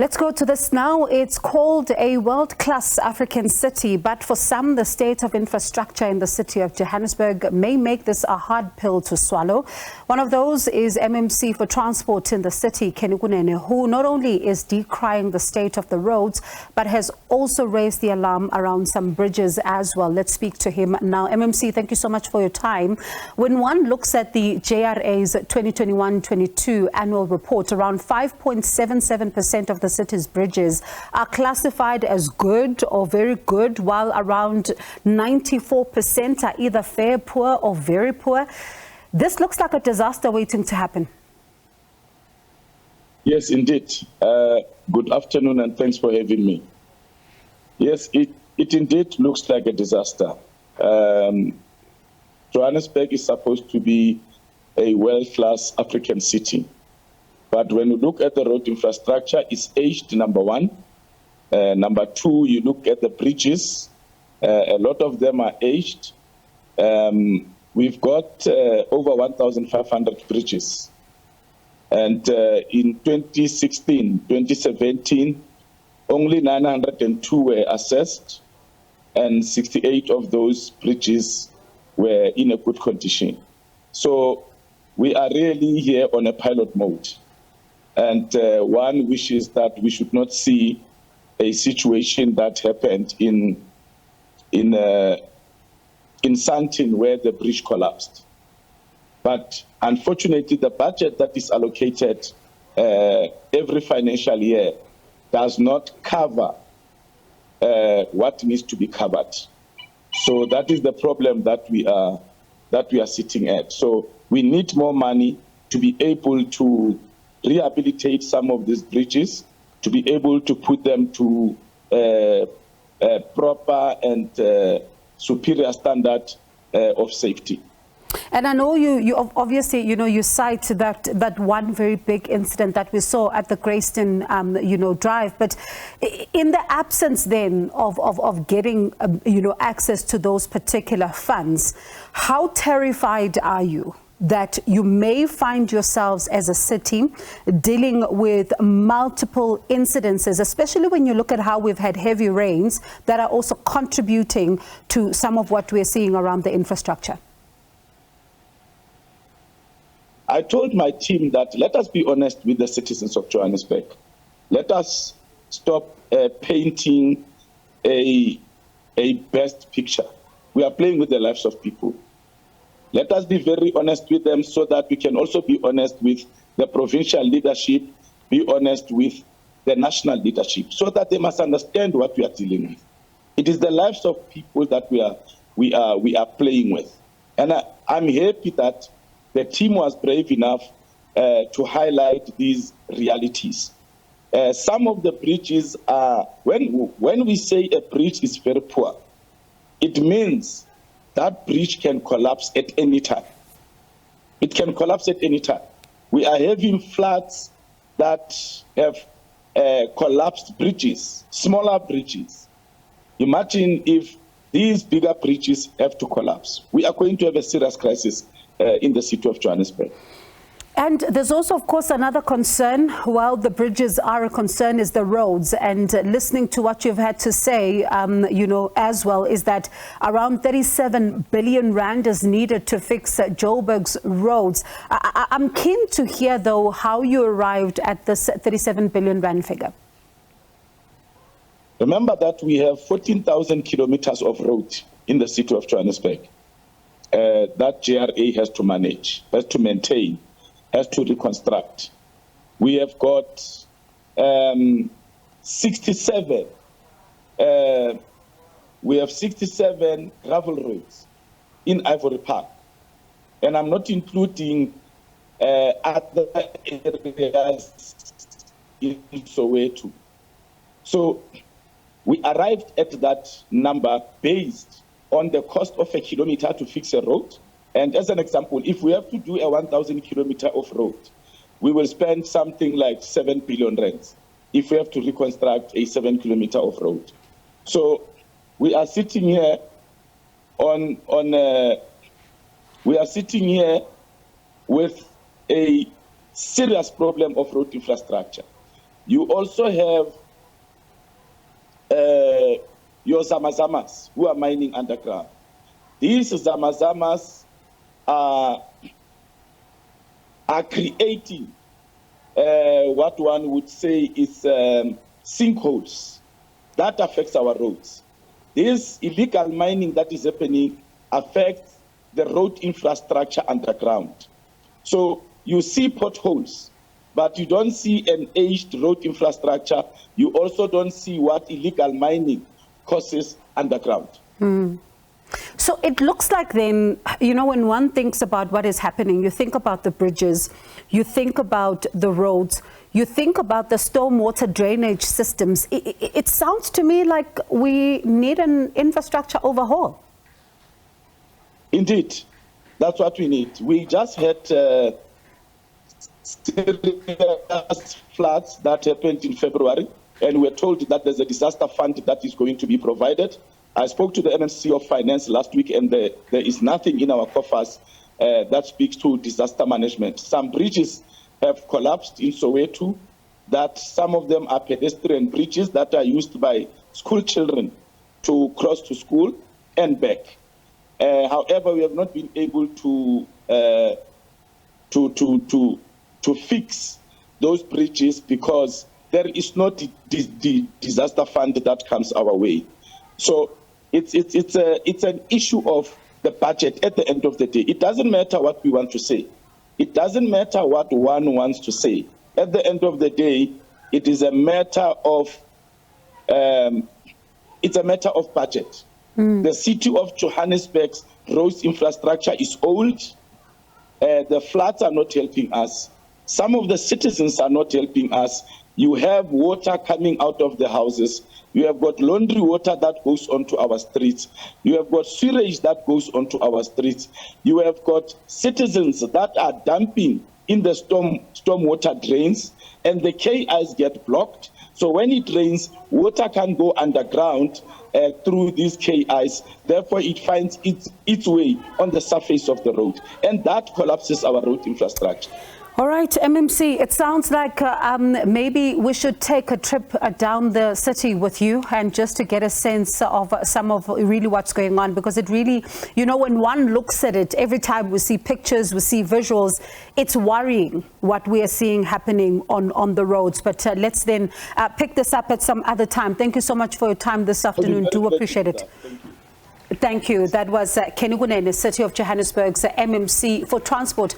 Let's go to this now. It's called a world-class African city, but for some, the state of infrastructure in the city of Johannesburg may make this a hard pill to swallow. One of those is MMC for transport in the city, Kenny Kunene, who not only is decrying the state of the roads, but has also raised the alarm around some bridges as well. Let's speak to him now. MMC, thank you so much for your time. When one looks at the JRA's 2021-22 annual report, around 5.77% of the city's bridges are classified as good or very good, while around 94% are either fair, poor or very poor. This looks like a disaster waiting to happen. Yes, indeed. Good afternoon and thanks for having me. Yes, it indeed looks like a disaster. Johannesburg is supposed to be a world-class African city. But when you look at the road infrastructure, it's aged, number one. Number two, you look at the bridges. A lot of them are aged. We've got over 1,500 bridges. And in 2016, 2017, only 902 were assessed, and 68 of those bridges were in a good condition. So we are really here on a pilot mode. And one wishes that we should not see a situation that happened in Sandton where the bridge collapsed. But unfortunately, the budget that is allocated every financial year does not cover what needs to be covered. So that is the problem that we are sitting at. So we need more money to be able to rehabilitate some of these bridges, to be able to put them to proper and superior standard of safety. And I know you obviously, you cite that one very big incident that we saw at the Greyston, Drive. But in the absence then of getting, access to those particular funds, how terrified are you that you may find yourselves as a city dealing with multiple incidences, especially when you look at how we've had heavy rains that are also contributing to some of what we're seeing around the infrastructure? I told my team that let us be honest with the citizens of Johannesburg. Let us stop painting a best picture. We are playing with the lives of people. Let us be very honest with them so that we can also be honest with the provincial leadership, be honest with the national leadership, so that they must understand what we are dealing with. It is the lives of people that we are playing with. And I'm happy that the team was brave enough to highlight these realities. Some of the bridges are, when we say a bridge is very poor, it means that bridge can collapse at any time. It can collapse at any time. We are having floods that have collapsed bridges, smaller bridges. Imagine if these bigger bridges have to collapse. We are going to have a serious crisis in the city of Johannesburg. And there's also, of course, another concern. While the bridges are a concern, is the roads. And listening to what you've had to say, as well, is that around 37 billion rand is needed to fix Joburg's roads. I'm keen to hear, though, how you arrived at this 37 billion rand figure. Remember that we have 14,000 kilometers of road in the city of Johannesburg that JRA has to manage, has to maintain, has to reconstruct. We have got 67 gravel roads in Ivory Park, and I'm not including other areas in Soweto. So we arrived at that number based on the cost of a kilometer to fix a road. And as an example, if we have to do a 1,000 kilometer of road, we will spend something like 7 billion rands if we have to reconstruct a 7 kilometer of road. So we are sitting here with a serious problem of road infrastructure. You also have your zamazamas who are mining underground. These zamazamas are creating what one would say is sinkholes that affects our roads. This illegal mining that is happening affects the road infrastructure underground. So you see potholes, but you don't see an aged road infrastructure. You also don't see what illegal mining causes underground. So it looks like then, you know, when one thinks about what is happening, you think about the bridges, you think about the roads, you think about the stormwater drainage systems. It sounds to me like we need an infrastructure overhaul. Indeed, that's what we need. We just had serious floods that happened in February, and we're told that there's a disaster fund that is going to be provided. I spoke to the MNC of Finance last week, and there is nothing in our coffers that speaks to disaster management. Some bridges have collapsed in Soweto, that some of them are pedestrian bridges that are used by school children to cross to school and back. However, we have not been able to fix those bridges because there is no disaster fund that comes our way. So it's an issue of the budget at the end of the day. It doesn't matter what we want to say. It doesn't matter what one wants to say. At the end of the day, it is a matter of budget. The City of Johannesburg's roads infrastructure is old. The floods are not helping us. Some of the citizens are not helping us. You have water coming out of the houses. You have got laundry water that goes onto our streets. You have got sewage that goes onto our streets. You have got citizens that are dumping in the stormwater drains, and the KIs get blocked. So when it rains, water can go underground through these KIs. Therefore, it finds its way on the surface of the road, and that collapses our road infrastructure. All right, MMC, it sounds like maybe we should take a trip down the city with you and just to get a sense of some of really what's going on, because it really, you know, when one looks at it, every time we see pictures, we see visuals, it's worrying what we are seeing happening on the roads. But let's then pick this up at some other time. Thank you so much for your time this afternoon. Do appreciate it. Thank you. That was Kenny Kunene, City of Johannesburg's MMC for Transport.